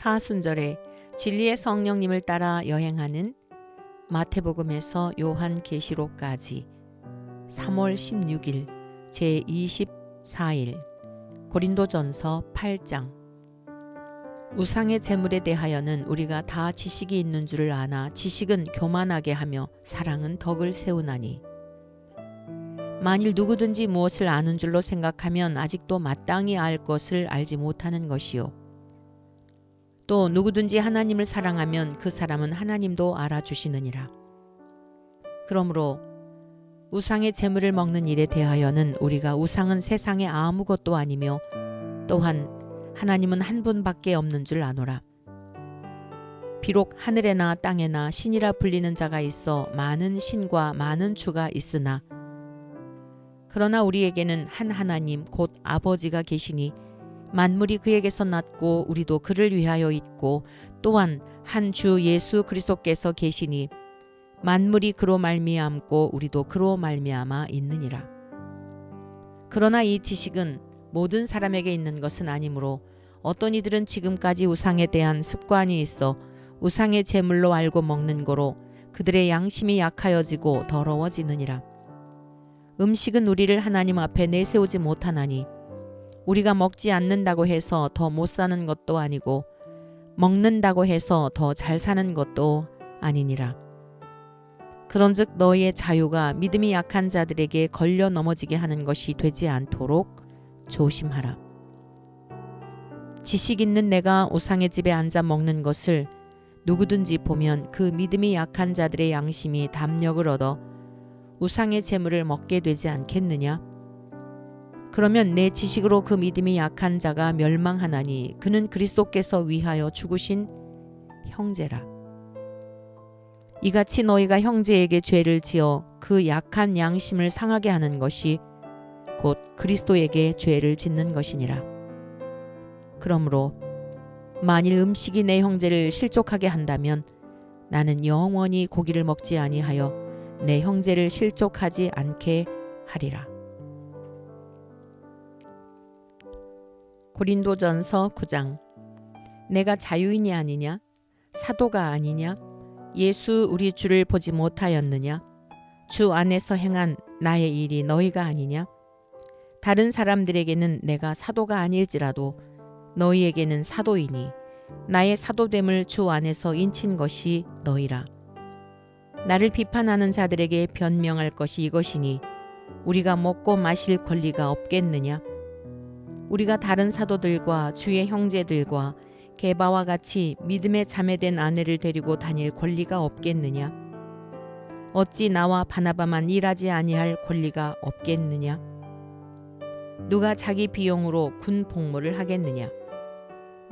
사순절에 진리의 성령님을 따라 여행하는 마태복음에서 요한계시록까지 3월 16일 제24일 고린도전서 8장. 우상의 제물에 대하여는 우리가 다 지식이 있는 줄을 아나 지식은 교만하게 하며 사랑은 덕을 세우나니. 만일 누구든지 무엇을 아는 줄로 생각하면 아직도 마땅히 알 것을 알지 못하는 것이요. 또 누구든지 하나님을 사랑하면 그 사람은 하나님도 알아주시느니라. 그러므로 우상의 제물을 먹는 일에 대하여는 우리가 우상은 세상에 아무것도 아니며 또한 하나님은 한 분밖에 없는 줄 아노라. 비록 하늘에나 땅에나 신이라 불리는 자가 있어 많은 신과 많은 주가 있으나 그러나 우리에게는 한 하나님 곧 아버지가 계시니 만물이 그에게서 났고 우리도 그를 위하여 있고 또한 한 주 예수 그리스도께서 계시니 만물이 그로 말미암고 우리도 그로 말미암아 있느니라. 그러나 이 지식은 모든 사람에게 있는 것은 아니므로 어떤 이들은 지금까지 우상에 대한 습관이 있어 우상의 제물로 알고 먹는 거로 그들의 양심이 약하여지고 더러워지느니라. 음식은 우리를 하나님 앞에 내세우지 못하나니 우리가 먹지 않는다고 해서 더 못 사는 것도 아니고 먹는다고 해서 더 잘 사는 것도 아니니라. 그런즉 너희의 자유가 믿음이 약한 자들에게 걸려 넘어지게 하는 것이 되지 않도록 조심하라. 지식 있는 내가 우상의 집에 앉아 먹는 것을 누구든지 보면 그 믿음이 약한 자들의 양심이 담력을 얻어 우상의 제물을 먹게 되지 않겠느냐? 그러면 내 지식으로 그 믿음이 약한 자가 멸망하나니 그는 그리스도께서 위하여 죽으신 형제라. 이같이 너희가 형제에게 죄를 지어 그 약한 양심을 상하게 하는 것이 곧 그리스도에게 죄를 짓는 것이니라. 그러므로 만일 음식이 내 형제를 실족하게 한다면 나는 영원히 고기를 먹지 아니하여 내 형제를 실족하지 않게 하리라. 고린도전서 9장. 내가 자유인이 아니냐? 사도가 아니냐? 예수 우리 주를 보지 못하였느냐? 주 안에서 행한 나의 일이 너희가 아니냐? 다른 사람들에게는 내가 사도가 아닐지라도 너희에게는 사도이니 나의 사도됨을 주 안에서 인친 것이 너희라. 나를 비판하는 자들에게 변명할 것이 이것이니 우리가 먹고 마실 권리가 없겠느냐? 우리가 다른 사도들과 주의 형제들과 게바와 같이 믿음에 자매된 아내를 데리고 다닐 권리가 없겠느냐? 어찌 나와 바나바만 일하지 아니할 권리가 없겠느냐? 누가 자기 비용으로 군 복무를 하겠느냐?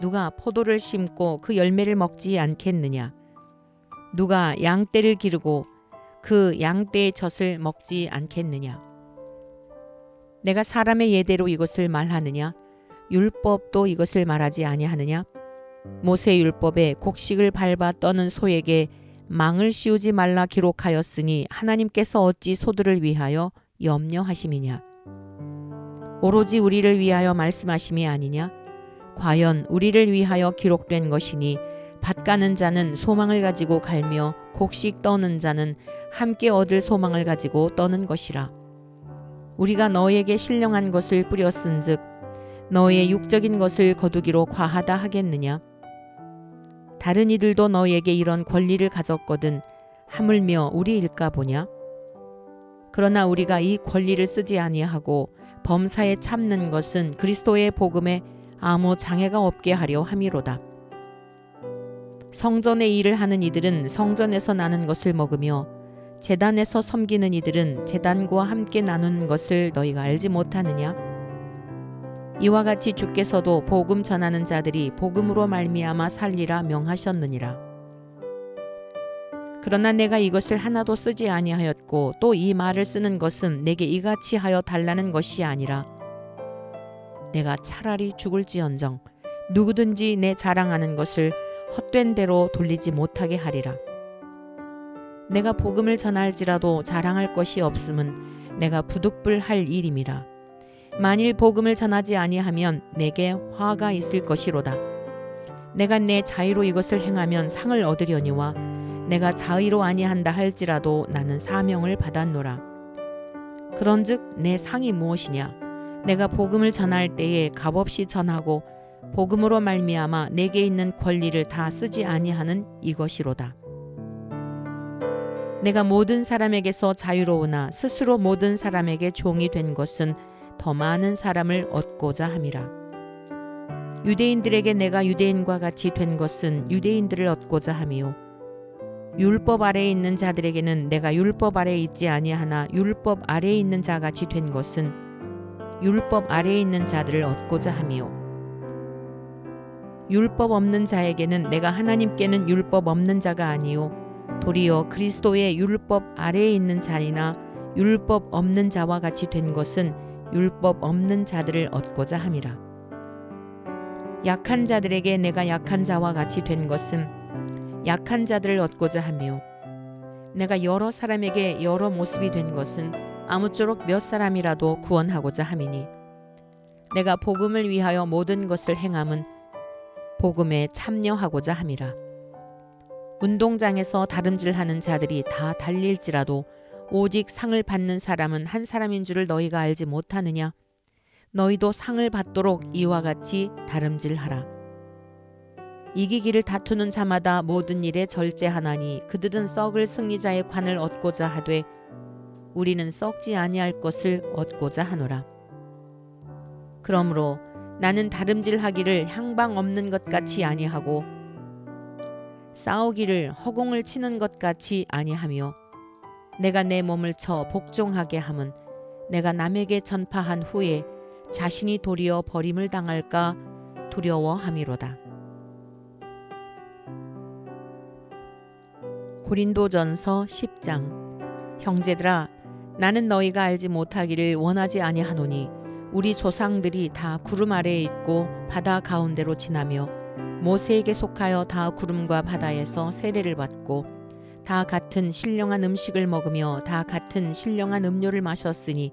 누가 포도를 심고 그 열매를 먹지 않겠느냐? 누가 양떼를 기르고 그 양떼의 젖을 먹지 않겠느냐? 내가 사람의 예대로 이것을 말하느냐? 율법도 이것을 말하지 아니하느냐? 모세 율법에 곡식을 밟아 떠는 소에게 망을 씌우지 말라 기록하였으니 하나님께서 어찌 소들을 위하여 염려하심이냐? 오로지 우리를 위하여 말씀하심이 아니냐? 과연 우리를 위하여 기록된 것이니 밭 가는 자는 소망을 가지고 갈며 곡식 떠는 자는 함께 얻을 소망을 가지고 떠는 것이라. 우리가 너희에게 신령한 것을 뿌렸은즉 너희의 육적인 것을 거두기로 과하다 하겠느냐? 다른 이들도 너희에게 이런 권리를 가졌거든 하물며 우리일까 보냐? 그러나 우리가 이 권리를 쓰지 아니하고 범사에 참는 것은 그리스도의 복음에 아무 장애가 없게 하려 함이로다. 성전의 일을 하는 이들은 성전에서 나는 것을 먹으며 제단에서 섬기는 이들은 제단과 함께 나누는 것을 너희가 알지 못하느냐? 이와 같이 주께서도 복음 전하는 자들이 복음으로 말미암아 살리라 명하셨느니라. 그러나 내가 이것을 하나도 쓰지 아니하였고 또 이 말을 쓰는 것은 내게 이같이 하여 달라는 것이 아니라 내가 차라리 죽을지언정 누구든지 내 자랑하는 것을 헛된 대로 돌리지 못하게 하리라. 내가 복음을 전할지라도 자랑할 것이 없음은 내가 부득불할 일임이라. 만일 복음을 전하지 아니하면 내게 화가 있을 것이로다. 내가 내 자의로 이것을 행하면 상을 얻으려니와 내가 자의로 아니한다 할지라도 나는 사명을 받았노라. 그런즉 내 상이 무엇이냐? 내가 복음을 전할 때에 값없이 전하고 복음으로 말미암아 내게 있는 권리를 다 쓰지 아니하는 이것이로다. 내가 모든 사람에게서 자유로우나 스스로 모든 사람에게 종이 된 것은 더 많은 사람을 얻고자 함이라. 유대인들에게 내가 유대인과 같이 된 것은 유대인들을 얻고자 함이요 율법 아래에 있는 자들에게는 내가 율법 아래에 있지 아니하나 율법 아래에 있는 자같이 된 것은 율법 아래에 있는 자들을 얻고자 함이요 율법 없는 자에게는 내가 하나님께는 율법 없는 자가 아니요 도리어 그리스도의 율법 아래에 있는 자이나 율법 없는 자와 같이 된 것은 율법 없는 자들을 얻고자 함이라. 약한 자들에게 내가 약한 자와 같이 된 것은 약한 자들을 얻고자 하며 내가 여러 사람에게 여러 모습이 된 것은 아무쪼록 몇 사람이라도 구원하고자 함이니 내가 복음을 위하여 모든 것을 행함은 복음에 참여하고자 함이라. 운동장에서 다름질하는 자들이 다 달릴지라도 오직 상을 받는 사람은 한 사람인 줄을 너희가 알지 못하느냐? 너희도 상을 받도록 이와 같이 다름질하라. 이기기를 다투는 자마다 모든 일에 절제하나니 그들은 썩을 승리자의 관을 얻고자 하되 우리는 썩지 아니할 것을 얻고자 하노라. 그러므로 나는 다름질하기를 향방 없는 것 같이 아니하고 싸우기를 허공을 치는 것 같이 아니하며 내가 내 몸을 쳐 복종하게 함은 내가 남에게 전파한 후에 자신이 도리어 버림을 당할까 두려워함이로다. 고린도전서 10장. 형제들아, 나는 너희가 알지 못하기를 원하지 아니하노니 우리 조상들이 다 구름 아래에 있고 바다 가운데로 지나며 모세에게 속하여 다 구름과 바다에서 세례를 받고 다 같은 신령한 음식을 먹으며 다 같은 신령한 음료를 마셨으니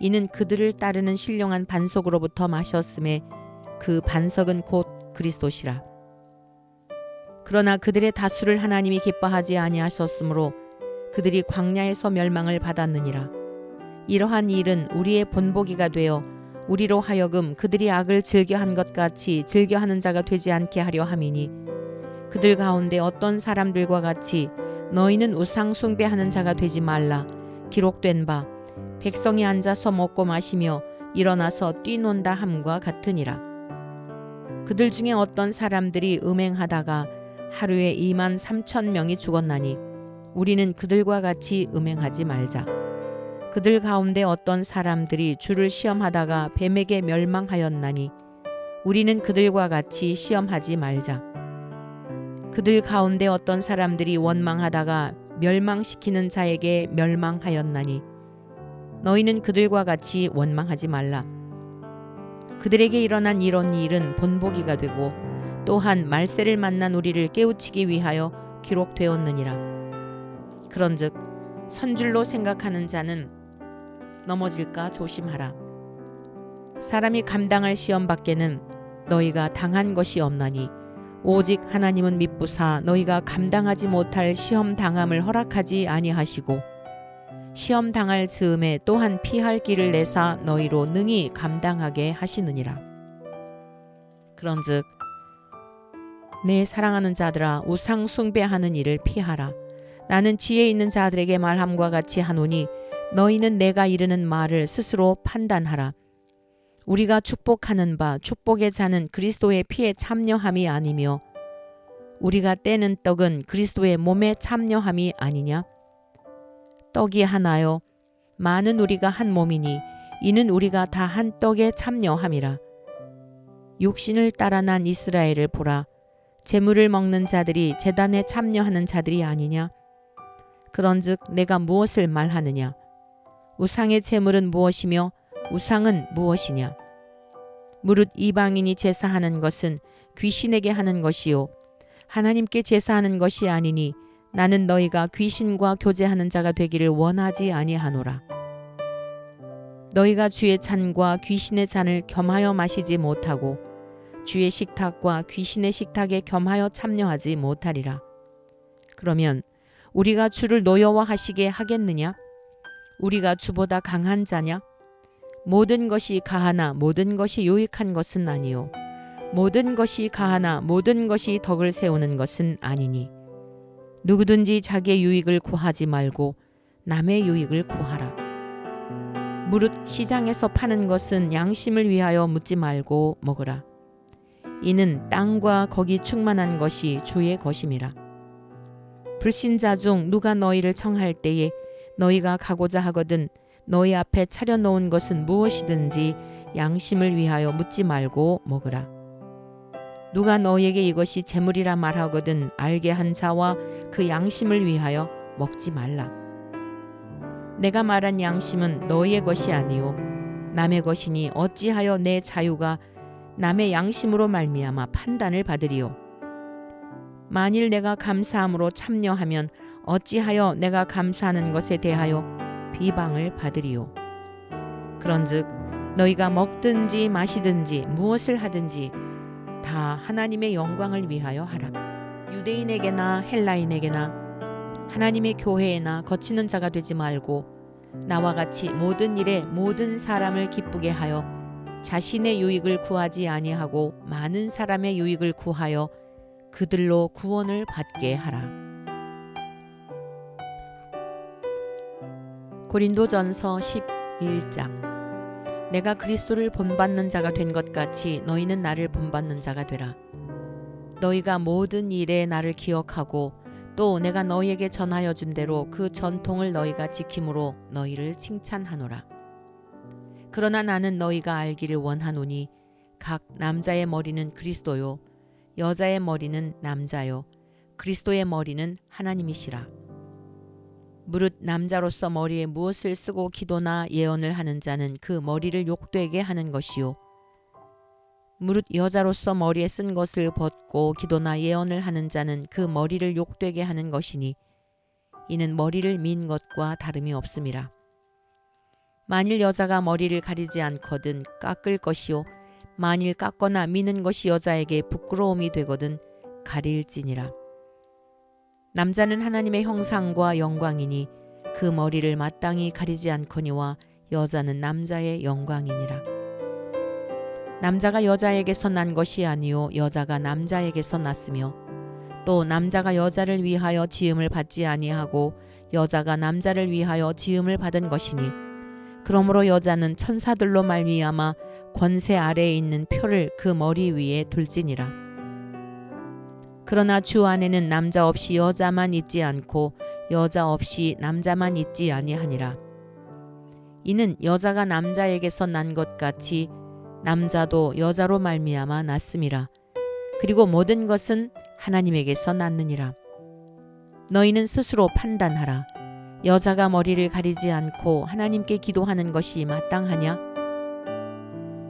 이는 그들을 따르는 신령한 반석으로부터 마셨음에 그 반석은 곧 그리스도시라. 그러나 그들의 다수를 하나님이 기뻐하지 아니하셨으므로 그들이 광야에서 멸망을 받았느니라. 이러한 일은 우리의 본보기가 되어 우리로 하여금 그들이 악을 즐겨한 것 같이 즐겨하는 자가 되지 않게 하려 함이니 그들 가운데 어떤 사람들과 같이 너희는 우상 숭배하는 자가 되지 말라. 기록된 바 백성이 앉아서 먹고 마시며 일어나서 뛰논다 함과 같으니라. 그들 중에 어떤 사람들이 음행하다가 하루에 2만 3천 명이 죽었나니 우리는 그들과 같이 음행하지 말자. 그들 가운데 어떤 사람들이 주를 시험하다가 뱀에게 멸망하였나니 우리는 그들과 같이 시험하지 말자. 그들 가운데 어떤 사람들이 원망하다가 멸망시키는 자에게 멸망하였나니 너희는 그들과 같이 원망하지 말라. 그들에게 일어난 이런 일은 본보기가 되고 또한 말세를 만난 우리를 깨우치기 위하여 기록되었느니라. 그런즉 선줄로 생각하는 자는 넘어질까 조심하라. 사람이 감당할 시험 밖에는 너희가 당한 것이 없나니 오직 하나님은 미쁘사 너희가 감당하지 못할 시험 당함을 허락하지 아니하시고 시험 당할 즈음에 또한 피할 길을 내사 너희로 능히 감당하게 하시느니라. 그런즉 내 사랑하는 자들아, 우상 숭배하는 일을 피하라. 나는 지혜 있는 자들에게 말함과 같이 하노니 너희는 내가 이르는 말을 스스로 판단하라. 우리가 축복하는 바 축복의 자는 그리스도의 피에 참여함이 아니며 우리가 떼는 떡은 그리스도의 몸에 참여함이 아니냐? 떡이 하나요 많은 우리가 한 몸이니 이는 우리가 다 한 떡에 참여함이라. 육신을 따라 난 이스라엘을 보라. 제물을 먹는 자들이 제단에 참여하는 자들이 아니냐? 그런즉 내가 무엇을 말하느냐? 우상의 제물은 무엇이며 우상은 무엇이냐? 무릇 이방인이 제사하는 것은 귀신에게 하는 것이요 하나님께 제사하는 것이 아니니 나는 너희가 귀신과 교제하는 자가 되기를 원하지 아니하노라. 너희가 주의 잔과 귀신의 잔을 겸하여 마시지 못하고 주의 식탁과 귀신의 식탁에 겸하여 참여하지 못하리라. 그러면 우리가 주를 노여워하시게 하겠느냐? 우리가 주보다 강한 자냐? 모든 것이 가하나 모든 것이 유익한 것은 아니요 모든 것이 가하나 모든 것이 덕을 세우는 것은 아니니 누구든지 자기의 유익을 구하지 말고 남의 유익을 구하라. 무릇 시장에서 파는 것은 양심을 위하여 묻지 말고 먹으라. 이는 땅과 거기 충만한 것이 주의 것임이라. 불신자 중 누가 너희를 청할 때에 너희가 가고자 하거든 너희 앞에 차려놓은 것은 무엇이든지 양심을 위하여 묻지 말고 먹으라. 누가 너희에게 이것이 재물이라 말하거든 알게 한 자와 그 양심을 위하여 먹지 말라. 내가 말한 양심은 너희의 것이 아니요 남의 것이니 어찌하여 내 자유가 남의 양심으로 말미암아 판단을 받으리요. 만일 내가 감사함으로 참여하면 어찌하여 내가 감사하는 것에 대하여 비방을 받으리요. 그런즉 너희가 먹든지 마시든지 무엇을 하든지 다 하나님의 영광을 위하여 하라. 유대인에게나 헬라인에게나 하나님의 교회에나 거치는 자가 되지 말고 나와 같이 모든 일에 모든 사람을 기쁘게 하여 자신의 유익을 구하지 아니하고 많은 사람의 유익을 구하여 그들로 구원을 받게 하라. 고린도전서 11장. 내가 그리스도를 본받는 자가 된 것 같이 너희는 나를 본받는 자가 되라. 너희가 모든 일에 나를 기억하고 또 내가 너희에게 전하여 준 대로 그 전통을 너희가 지킴으로 너희를 칭찬하노라. 그러나 나는 너희가 알기를 원하노니 각 남자의 머리는 그리스도요 여자의 머리는 남자요 그리스도의 머리는 하나님이시라. 무릇 남자로서 머리에 무엇을 쓰고 기도나 예언을 하는 자는 그 머리를 욕되게 하는 것이요 무릇 여자로서 머리에 쓴 것을 벗고 기도나 예언을 하는 자는 그 머리를 욕되게 하는 것이니 이는 머리를 민 것과 다름이 없음이라. 만일 여자가 머리를 가리지 않거든 깎을 것이요 만일 깎거나 미는 것이 여자에게 부끄러움이 되거든 가릴지니라. 남자는 하나님의 형상과 영광이니 그 머리를 마땅히 가리지 않거니와 여자는 남자의 영광이니라. 남자가 여자에게서 난 것이 아니요 여자가 남자에게서 났으며 또 남자가 여자를 위하여 지음을 받지 아니하고 여자가 남자를 위하여 지음을 받은 것이니 그러므로 여자는 천사들로 말미암아 권세 아래에 있는 표를 그 머리 위에 둘지니라. 그러나 주 안에는 남자 없이 여자만 있지 않고 여자 없이 남자만 있지 아니하니라. 이는 여자가 남자에게서 난 것 같이 남자도 여자로 말미암아 났음이라. 그리고 모든 것은 하나님에게서 났느니라. 너희는 스스로 판단하라. 여자가 머리를 가리지 않고 하나님께 기도하는 것이 마땅하냐?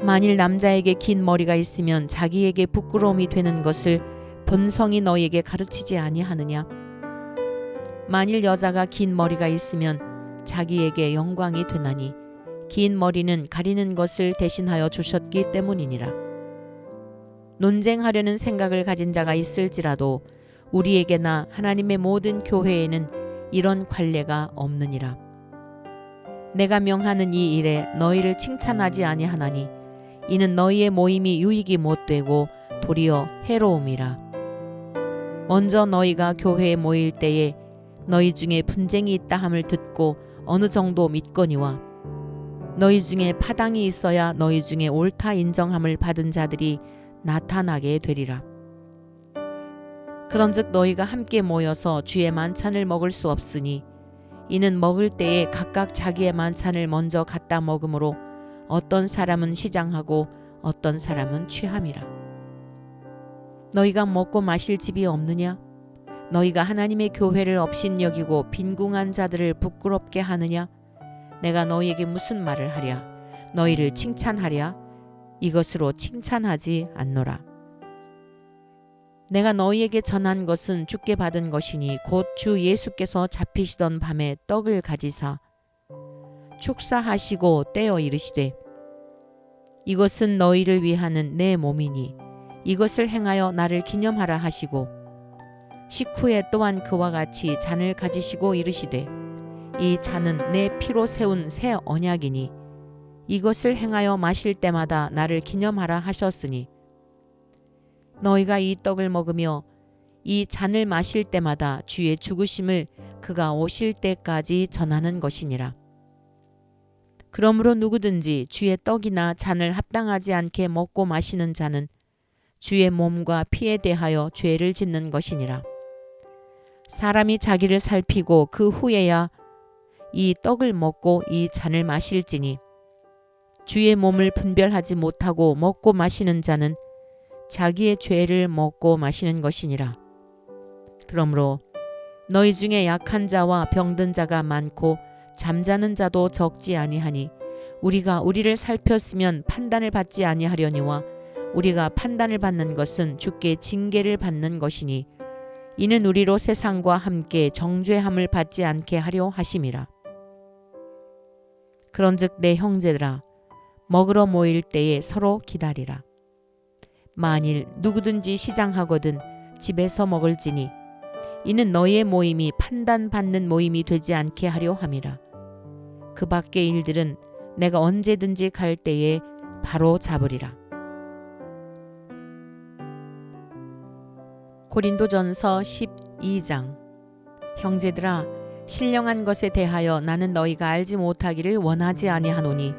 만일 남자에게 긴 머리가 있으면 자기에게 부끄러움이 되는 것을 본성이 너희에게 가르치지 아니하느냐? 만일 여자가 긴 머리가 있으면 자기에게 영광이 되나니 긴 머리는 가리는 것을 대신하여 주셨기 때문이니라. 논쟁하려는 생각을 가진 자가 있을지라도 우리에게나 하나님의 모든 교회에는 이런 관례가 없느니라. 내가 명하는 이 일에 너희를 칭찬하지 아니하나니 이는 너희의 모임이 유익이 못되고 도리어 해로움이라. 먼저 너희가 교회에 모일 때에 너희 중에 분쟁이 있다 함을 듣고 어느 정도 믿거니와 너희 중에 파당이 있어야 너희 중에 옳다 인정함을 받은 자들이 나타나게 되리라. 그런즉 너희가 함께 모여서 주의 만찬을 먹을 수 없으니 이는 먹을 때에 각각 자기의 만찬을 먼저 갖다 먹으므로 어떤 사람은 시장하고 어떤 사람은 취함이라. 너희가 먹고 마실 집이 없느냐? 너희가 하나님의 교회를 업신여기고 빈궁한 자들을 부끄럽게 하느냐? 내가 너희에게 무슨 말을 하랴? 너희를 칭찬하랴? 이것으로 칭찬하지 않노라. 내가 너희에게 전한 것은 주께 받은 것이니 곧 주 예수께서 잡히시던 밤에 떡을 가지사 축사하시고 떼어 이르시되 이것은 너희를 위하는 내 몸이니 이것을 행하여 나를 기념하라 하시고 식후에 또한 그와 같이 잔을 가지시고 이르시되 이 잔은 내 피로 세운 새 언약이니 이것을 행하여 마실 때마다 나를 기념하라 하셨으니 너희가 이 떡을 먹으며 이 잔을 마실 때마다 주의 죽으심을 그가 오실 때까지 전하는 것이니라. 그러므로 누구든지 주의 떡이나 잔을 합당하지 않게 먹고 마시는 자는 주의 몸과 피에 대하여 죄를 짓는 것이니라. 사람이 자기를 살피고 그 후에야 이 떡을 먹고 이 잔을 마실지니 주의 몸을 분별하지 못하고 먹고 마시는 자는 자기의 죄를 먹고 마시는 것이니라. 그러므로 너희 중에 약한 자와 병든 자가 많고 잠자는 자도 적지 아니하니 우리가 우리를 살폈으면 판단을 받지 아니하려니와 우리가 판단을 받는 것은 주께 징계를 받는 것이니 이는 우리로 세상과 함께 정죄함을 받지 않게 하려 하심이라. 그런즉 내 형제들아 먹으러 모일 때에 서로 기다리라. 만일 누구든지 시장하거든 집에서 먹을지니 이는 너희의 모임이 판단받는 모임이 되지 않게 하려 함이라. 그 밖의 일들은 내가 언제든지 갈 때에 바로 잡으리라. 고린도전서 12장. 형제들아 신령한 것에 대하여 나는 너희가 알지 못하기를 원하지 아니하노니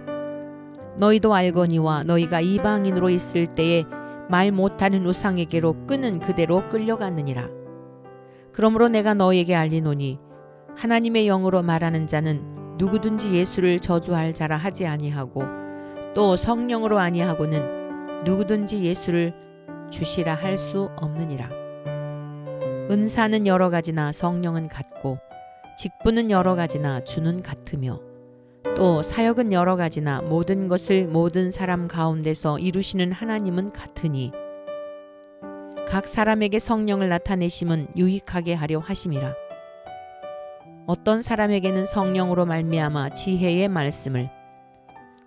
너희도 알거니와 너희가 이방인으로 있을 때에 말 못하는 우상에게로 끄는 그대로 끌려갔느니라. 그러므로 내가 너희에게 알리노니 하나님의 영으로 말하는 자는 누구든지 예수를 저주할 자라 하지 아니하고 또 성령으로 아니하고는 누구든지 예수를 주시라 할 수 없느니라. 은사는 여러 가지나 성령은 같고 직분은 여러 가지나 주는 같으며 또 사역은 여러 가지나 모든 것을 모든 사람 가운데서 이루시는 하나님은 같으니 각 사람에게 성령을 나타내심은 유익하게 하려 하심이라. 어떤 사람에게는 성령으로 말미암아 지혜의 말씀을,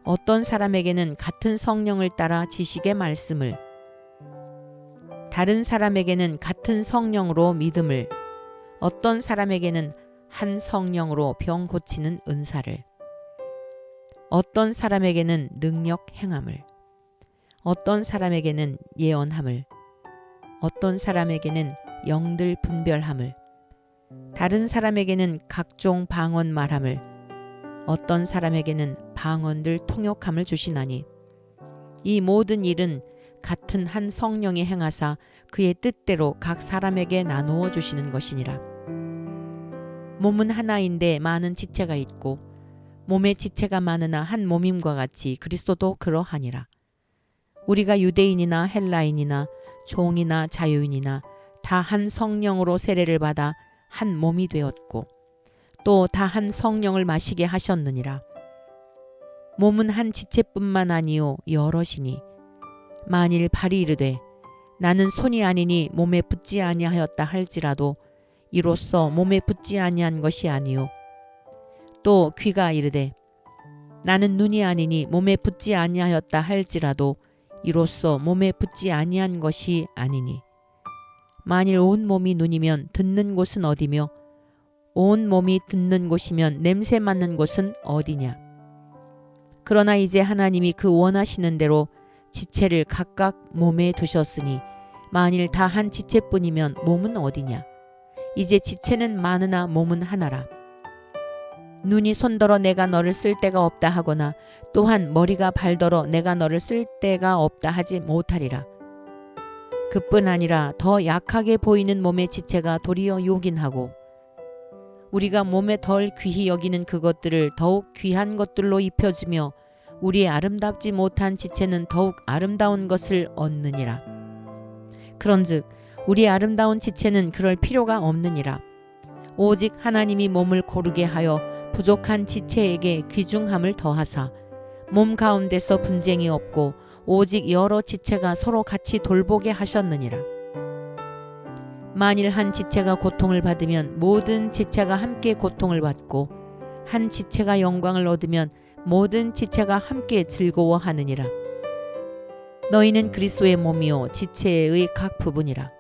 어떤 사람에게는 같은 성령을 따라 지식의 말씀을, 다른 사람에게는 같은 성령으로 믿음을, 어떤 사람에게는 한 성령으로 병 고치는 은사를, 어떤 사람에게는 능력 행함을, 어떤 사람에게는 예언함을, 어떤 사람에게는 영들 분별함을, 다른 사람에게는 각종 방언 말함을, 어떤 사람에게는 방언들 통역함을 주시나니 이 모든 일은 같은 한 성령이 행하사 그의 뜻대로 각 사람에게 나누어 주시는 것이니라. 몸은 하나인데 많은 지체가 있고 몸의 지체가 많으나 한 몸임과 같이 그리스도도 그러하니라. 우리가 유대인이나 헬라인이나 종이나 자유인이나 다 한 성령으로 세례를 받아 한 몸이 되었고 또 다 한 성령을 마시게 하셨느니라. 몸은 한 지체뿐만 아니요 여럿이니 만일 발이 이르되 나는 손이 아니니 몸에 붙지 아니하였다 할지라도 이로써 몸에 붙지 아니한 것이 아니요 또 귀가 이르되 나는 눈이 아니니 몸에 붙지 아니하였다 할지라도 이로써 몸에 붙지 아니한 것이 아니니 만일 온 몸이 눈이면 듣는 곳은 어디며 온 몸이 듣는 곳이면 냄새 맡는 곳은 어디냐. 그러나 이제 하나님이 그 원하시는 대로 지체를 각각 몸에 두셨으니 만일 다 한 지체뿐이면 몸은 어디냐. 이제 지체는 많으나 몸은 하나라. 눈이 손더러 내가 너를 쓸 데가 없다 하거나 또한 머리가 발더러 내가 너를 쓸 데가 없다 하지 못하리라. 그뿐 아니라 더 약하게 보이는 몸의 지체가 도리어 요긴하고 우리가 몸에 덜 귀히 여기는 그것들을 더욱 귀한 것들로 입혀주며 우리의 아름답지 못한 지체는 더욱 아름다운 것을 얻느니라. 그런즉 우리의 아름다운 지체는 그럴 필요가 없느니라. 오직 하나님이 몸을 고르게 하여 부족한 지체에게 귀중함을 더하사 몸 가운데서 분쟁이 없고 오직 여러 지체가 서로 같이 돌보게 하셨느니라. 만일 한 지체가 고통을 받으면 모든 지체가 함께 고통을 받고 한 지체가 영광을 얻으면 모든 지체가 함께 즐거워하느니라. 너희는 그리스도의 몸이요 지체의 각 부분이라.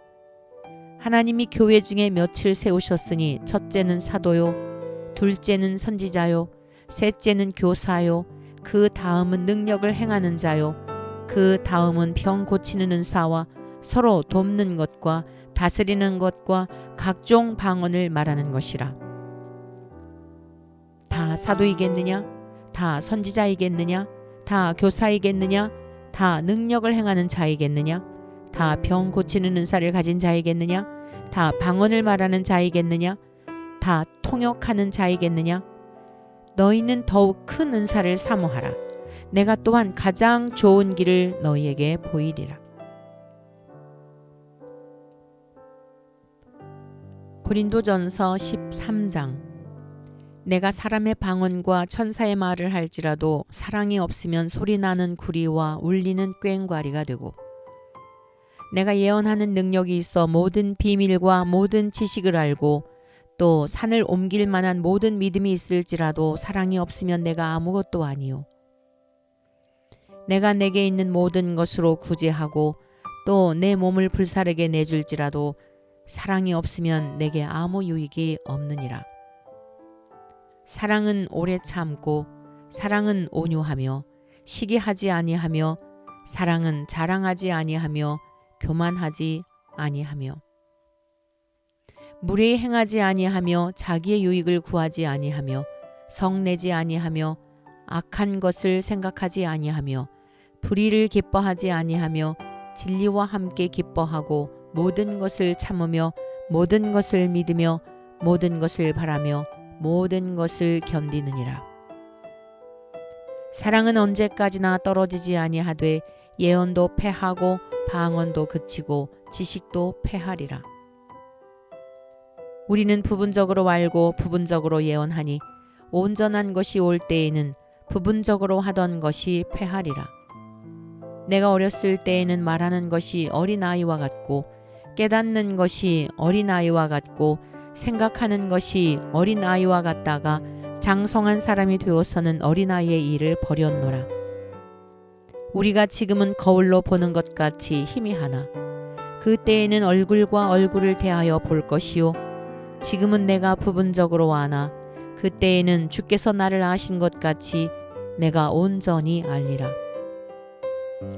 하나님이 교회 중에 몇을 세우셨으니 첫째는 사도요, 둘째는 선지자요, 셋째는 교사요, 그 다음은 능력을 행하는 자요, 그 다음은 병 고치는 은사와 서로 돕는 것과 다스리는 것과 각종 방언을 말하는 것이라. 다 사도이겠느냐? 다 선지자이겠느냐? 다 교사이겠느냐? 다 능력을 행하는 자이겠느냐? 다 병 고치는 은사를 가진 자이겠느냐? 다 방언을 말하는 자이겠느냐? 다 통역하는 자이겠느냐? 너희는 더욱 큰 은사를 사모하라. 내가 또한 가장 좋은 길을 너희에게 보이리라. 고린도전서 13장. 내가 사람의 방언과 천사의 말을 할지라도 사랑이 없으면 소리나는 구리와 울리는 꽹과리가 되고, 내가 예언하는 능력이 있어 모든 비밀과 모든 지식을 알고 또 산을 옮길 만한 모든 믿음이 있을지라도 사랑이 없으면 내가 아무것도 아니요. 내가 내게 있는 모든 것으로 구제하고 또 내 몸을 불사르게 내줄지라도 사랑이 없으면 내게 아무 유익이 없느니라. 사랑은 오래 참고 사랑은 온유하며 시기하지 아니하며 사랑은 자랑하지 아니하며 교만하지 아니하며 무례히 행하지 아니하며 자기의 유익을 구하지 아니하며 성내지 아니하며 악한 것을 생각하지 아니하며 불의를 기뻐하지 아니하며 진리와 함께 기뻐하고 모든 것을 참으며 모든 것을 믿으며 모든 것을 바라며 모든 것을 견디느니라. 사랑은 언제까지나 떨어지지 아니하되 예언도 패하고 방언도 그치고 지식도 패하리라. 우리는 부분적으로 알고 부분적으로 예언하니 온전한 것이 올 때에는 부분적으로 하던 것이 패하리라. 내가 어렸을 때에는 말하는 것이 어린아이와 같고 깨닫는 것이 어린아이와 같고 생각하는 것이 어린아이와 같다가 장성한 사람이 되어서는 어린아이의 일을 버렸노라. 우리가 지금은 거울로 보는 것 같이 희미하나 그때에는 얼굴과 얼굴을 대하여 볼 것이요 지금은 내가 부분적으로 아나 그때에는 주께서 나를 아신 것 같이 내가 온전히 알리라.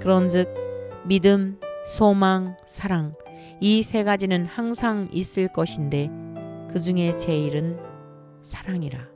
그런즉 믿음, 소망, 사랑 이 세 가지는 항상 있을 것인데 그 중에 제일은 사랑이라.